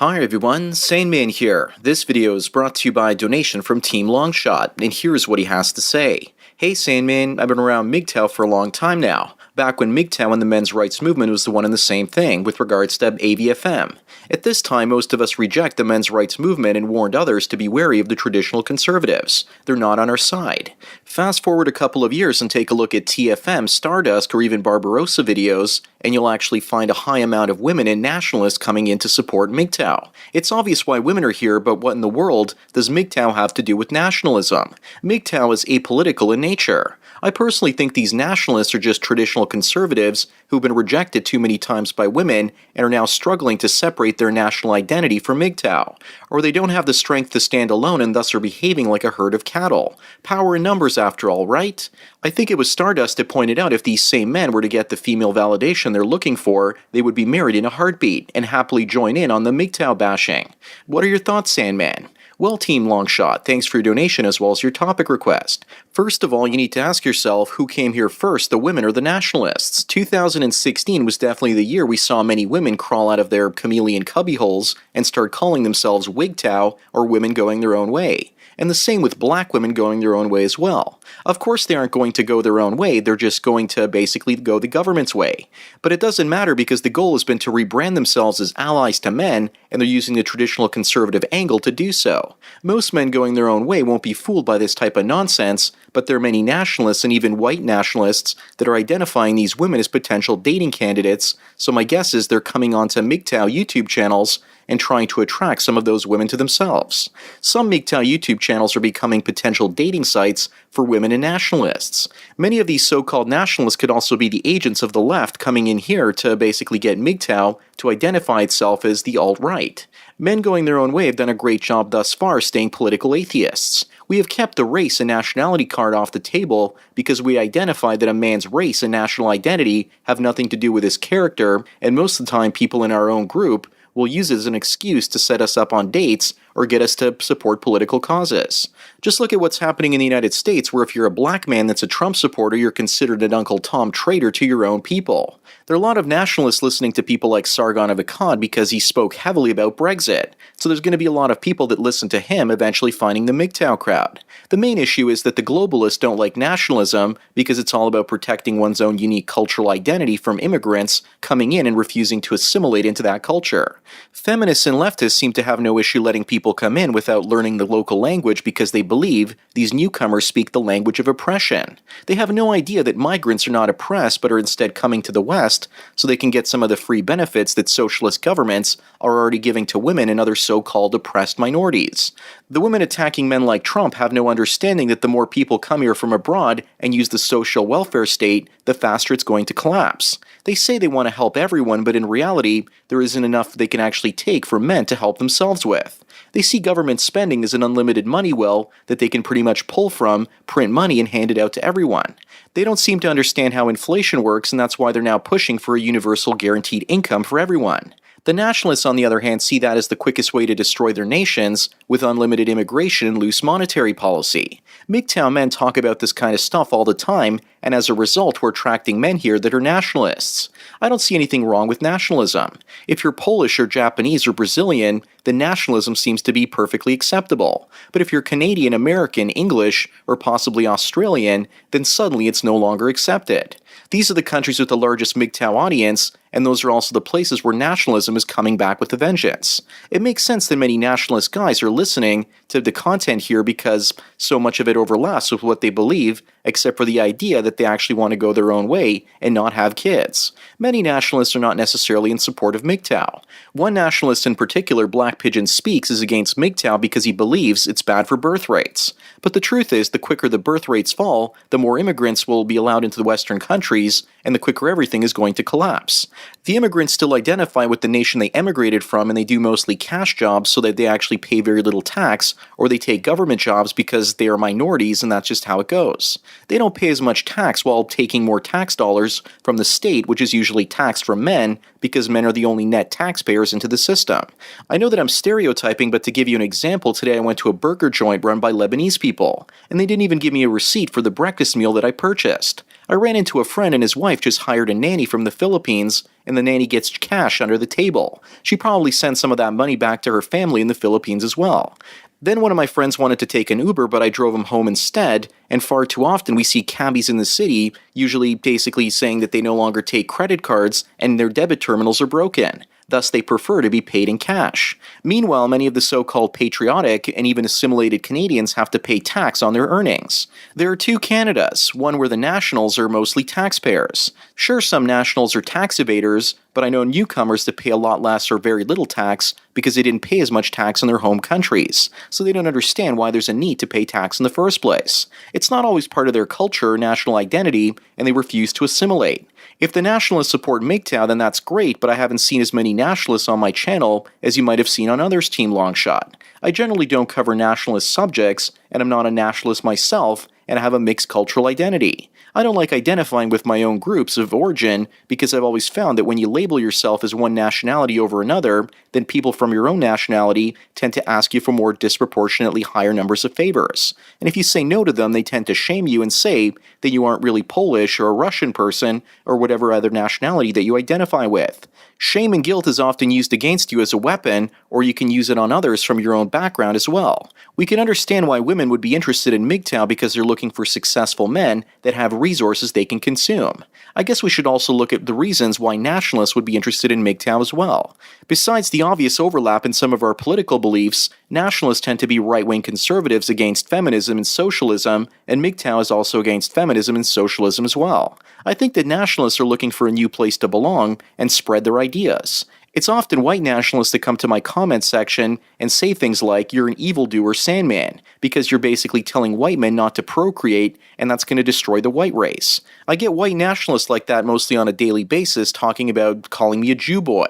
Hi everyone, Sandman here. This video is brought to you by a donation from Team Longshot, and here's what he has to say. Hey Sandman, I've been around MGTOW for a long time now, back when MGTOW and the men's rights movement was the one and the same thing with regards to AVFM. At this time, most of us reject the men's rights movement and warned others to be wary of the traditional conservatives. They're not on our side. Fast forward a couple of years and take a look at TFM, Stardusk, or even Barbarossa videos, and you'll actually find a high amount of women and nationalists coming in to support MGTOW. It's obvious why women are here, but what in the world does MGTOW have to do with nationalism? MGTOW is apolitical in nature. I personally think these nationalists are just traditional conservatives who've been rejected too many times by women and are now struggling to separate their national identity from MGTOW. Or they don't have the strength to stand alone and thus are behaving like a herd of cattle. Power in numbers after all, right? I think it was Stardust that pointed out if these same men were to get the female validation they're looking for, they would be married in a heartbeat and happily join in on the MGTOW bashing. What are your thoughts, Sandman? Well, Team Longshot, thanks for your donation as well as your topic request. First of all, you need to ask yourself who came here first, the women or the nationalists. 2016 was definitely the year we saw many women crawl out of their chameleon cubbyholes and start calling themselves WGTOW, or women going their own way. And the same with black women going their own way as well. Of course they aren't going to go their own way, they're just going to basically go the government's way. But it doesn't matter because the goal has been to rebrand themselves as allies to men, and they're using the traditional conservative angle to do so. Most men going their own way won't be fooled by this type of nonsense, but there are many nationalists and even white nationalists that are identifying these women as potential dating candidates, so my guess is they're coming onto MGTOW YouTube channels and trying to attract some of those women to themselves. Some MGTOW YouTube channels are becoming potential dating sites for women and nationalists. Many of these so-called nationalists could also be the agents of the left coming in here to basically get MGTOW to identify itself as the alt-right. Men going their own way have done a great job thus far staying political atheists. We have kept the race and nationality card off the table because we identified that a man's race and national identity have nothing to do with his character, and most of the time people in our own group will use it as an excuse to set us up on dates or get us to support political causes. Just look at what's happening in the United States, where if you're a black man that's a Trump supporter, you're considered an Uncle Tom traitor to your own people. There are a lot of nationalists listening to people like Sargon of Akkad because he spoke heavily about Brexit, so there's going to be a lot of people that listen to him eventually finding the MGTOW crowd. The main issue is that the globalists don't like nationalism because it's all about protecting one's own unique cultural identity from immigrants coming in and refusing to assimilate into that culture. Feminists and leftists seem to have no issue letting people come in without learning the local language because they believe these newcomers speak the language of oppression. They have no idea that migrants are not oppressed but are instead coming to the West so they can get some of the free benefits that socialist governments are already giving to women and other so-called oppressed minorities. The women attacking men like Trump have no understanding that the more people come here from abroad and use the social welfare state, the faster it's going to collapse. They say they want to help everyone, but in reality, there isn't enough they can actually take for men to help themselves with. They see government spending as an unlimited money well that they can pretty much pull from, print money, and hand it out to everyone. They don't seem to understand how inflation works, and that's why they're now pushing for a universal guaranteed income for everyone. The nationalists, on the other hand, see that as the quickest way to destroy their nations with unlimited immigration and loose monetary policy. MGTOW men talk about this kind of stuff all the time, and as a result, we're attracting men here that are nationalists. I don't see anything wrong with nationalism. If you're Polish or Japanese or Brazilian, then nationalism seems to be perfectly acceptable. But if you're Canadian, American, English, or possibly Australian, then suddenly it's no longer accepted. These are the countries with the largest MGTOW audience, and those are also the places where nationalism is coming back with a vengeance. It makes sense that many nationalist guys are listening to the content here because so much of it overlaps with what they believe, except for the idea that they actually want to go their own way and not have kids. Many nationalists are not necessarily in support of MGTOW. One nationalist in particular, Black Pigeon Speaks, is against MGTOW because he believes it's bad for birth rates. But the truth is, the quicker the birth rates fall, the more immigrants will be allowed into the Western countries, and the quicker everything is going to collapse. The immigrants still identify with the nation they emigrated from, and they do mostly cash jobs so that they actually pay very little tax, or they take government jobs because they are minorities and that's just how it goes. They don't pay as much tax while taking more tax dollars from the state, which is usually taxed from men because men are the only net taxpayers into the system. I know that I'm stereotyping, but to give you an example, today I went to a burger joint run by Lebanese people, and they didn't even give me a receipt for the breakfast meal that I purchased. I ran into a friend and his wife just hired a nanny from the Philippines, and the nanny gets cash under the table. She probably sends some of that money back to her family in the Philippines as well. Then one of my friends wanted to take an Uber, but I drove him home instead, and far too often we see cabbies in the city, usually basically saying that they no longer take credit cards and their debit terminals are broken. Thus, they prefer to be paid in cash. Meanwhile, many of the so-called patriotic and even assimilated Canadians have to pay tax on their earnings. There are two Canadas, one where the nationals are mostly taxpayers. Sure, some nationals are tax evaders, but I know newcomers that pay a lot less or very little tax because they didn't pay as much tax in their home countries, so they don't understand why there's a need to pay tax in the first place. It's not always part of their culture or national identity, and they refuse to assimilate. If the nationalists support MGTOW, then that's great, but I haven't seen as many nationalists on my channel as you might have seen on others' Team Longshot. I generally don't cover nationalist subjects, and I'm not a nationalist myself, and I have a mixed cultural identity. I don't like identifying with my own groups of origin because I've always found that when you label yourself as one nationality over another, then people from your own nationality tend to ask you for more disproportionately higher numbers of favors. And if you say no to them, they tend to shame you and say that you aren't really Polish or a Russian person or whatever other nationality that you identify with. Shame and guilt is often used against you as a weapon, or you can use it on others from your own background as well. We can understand why women would be interested in MGTOW because they're looking for successful men that have resources they can consume. I guess we should also look at the reasons why nationalists would be interested in MGTOW as well. Besides the obvious overlap in some of our political beliefs, nationalists tend to be right-wing conservatives against feminism and socialism, and MGTOW is also against feminism and socialism as well. I think that nationalists are looking for a new place to belong and spread their ideas. It's often white nationalists that come to my comment section and say things like, "You're an evildoer, Sandman," because you're basically telling white men not to procreate, and that's going to destroy the white race. I get white nationalists like that mostly on a daily basis talking about calling me a Jew boy.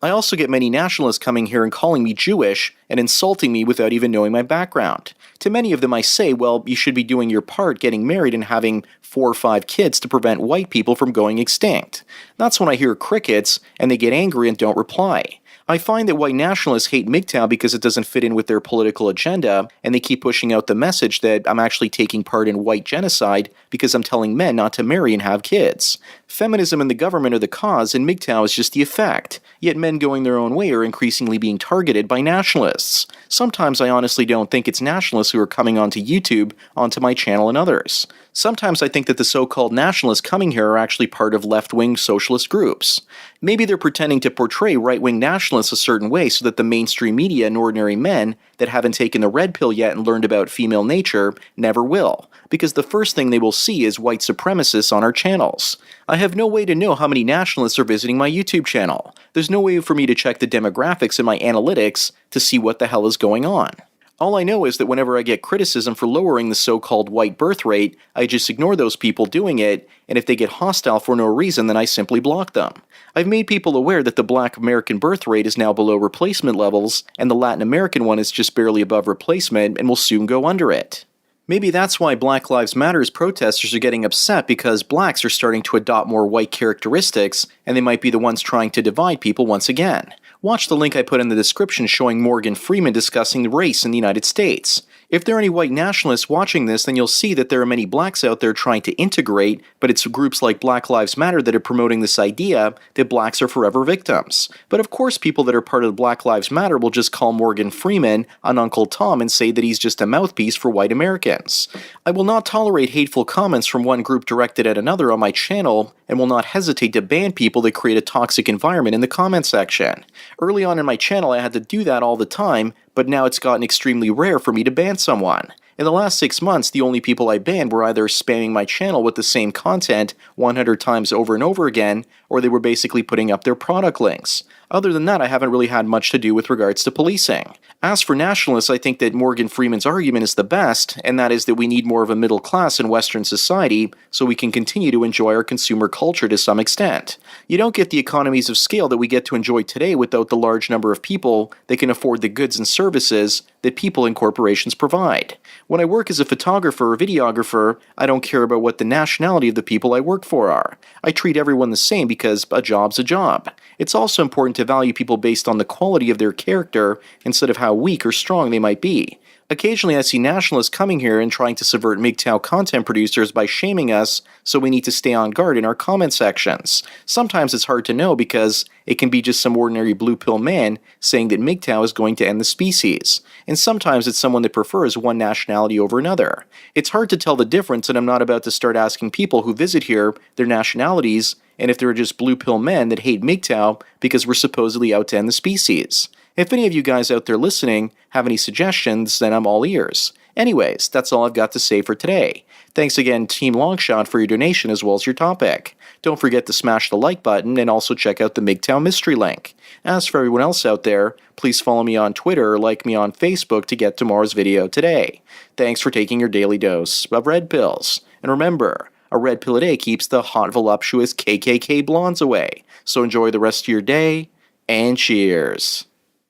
I also get many nationalists coming here and calling me Jewish and insulting me without even knowing my background. To many of them I say, well, you should be doing your part getting married and having 4 or 5 kids to prevent white people from going extinct. That's when I hear crickets and they get angry and don't reply. I find that white nationalists hate MGTOW because it doesn't fit in with their political agenda, and they keep pushing out the message that I'm actually taking part in white genocide because I'm telling men not to marry and have kids. Feminism and the government are the cause, and MGTOW is just the effect. Yet men going their own way are increasingly being targeted by nationalists. Sometimes I honestly don't think it's nationalists who are coming onto YouTube, onto my channel and others. Sometimes I think that the so-called nationalists coming here are actually part of left-wing socialist groups. Maybe they're pretending to portray right-wing nationalists a certain way so that the mainstream media and ordinary men that haven't taken the red pill yet and learned about female nature never will, because the first thing they will see is white supremacists on our channels. I have no way to know how many nationalists are visiting my YouTube channel. There's no way for me to check the demographics in my analytics to see what the hell is going on. All I know is that whenever I get criticism for lowering the so-called white birth rate, I just ignore those people doing it, and if they get hostile for no reason, then I simply block them. I've made people aware that the Black American birth rate is now below replacement levels, and the Latin American one is just barely above replacement and will soon go under it. Maybe that's why Black Lives Matter's protesters are getting upset, because blacks are starting to adopt more white characteristics, and they might be the ones trying to divide people once again. Watch the link I put in the description showing Morgan Freeman discussing race in the United States. If there are any white nationalists watching this, then you'll see that there are many blacks out there trying to integrate, but it's groups like Black Lives Matter that are promoting this idea that blacks are forever victims. But of course people that are part of Black Lives Matter will just call Morgan Freeman an Uncle Tom and say that he's just a mouthpiece for white Americans. I will not tolerate hateful comments from one group directed at another on my channel, and will not hesitate to ban people that create a toxic environment in the comment section. Early on in my channel I had to do that all the time, but now it's gotten extremely rare for me to ban someone. In the last 6 months, the only people I banned were either spamming my channel with the same content 100 times over and over again, or they were basically putting up their product links. Other than that, I haven't really had much to do with regards to policing. As for nationalists, I think that Morgan Freeman's argument is the best, and that is that we need more of a middle class in Western society so we can continue to enjoy our consumer culture to some extent. You don't get the economies of scale that we get to enjoy today without the large number of people that can afford the goods and services that people and corporations provide. When I work as a photographer or videographer, I don't care about what the nationality of the people I work for are. I treat everyone the same because a job's a job. It's also important to value people based on the quality of their character instead of how weak or strong they might be. Occasionally I see nationalists coming here and trying to subvert MGTOW content producers by shaming us, so we need to stay on guard in our comment sections. Sometimes it's hard to know because it can be just some ordinary blue pill man saying that MGTOW is going to end the species. And sometimes it's someone that prefers one nationality over another. It's hard to tell the difference, and I'm not about to start asking people who visit here their nationalities and if they're just blue pill men that hate MGTOW because we're supposedly out to end the species. If any of you guys out there listening have any suggestions, then I'm all ears. Anyways, that's all I've got to say for today. Thanks again, Team Longshot, for your donation as well as your topic. Don't forget to smash the like button and also check out the MGTOW mystery link. As for everyone else out there, please follow me on Twitter or like me on Facebook to get tomorrow's video today. Thanks for taking your daily dose of red pills. And remember, a red pill a day keeps the hot, voluptuous KKK blondes away. So enjoy the rest of your day, and cheers.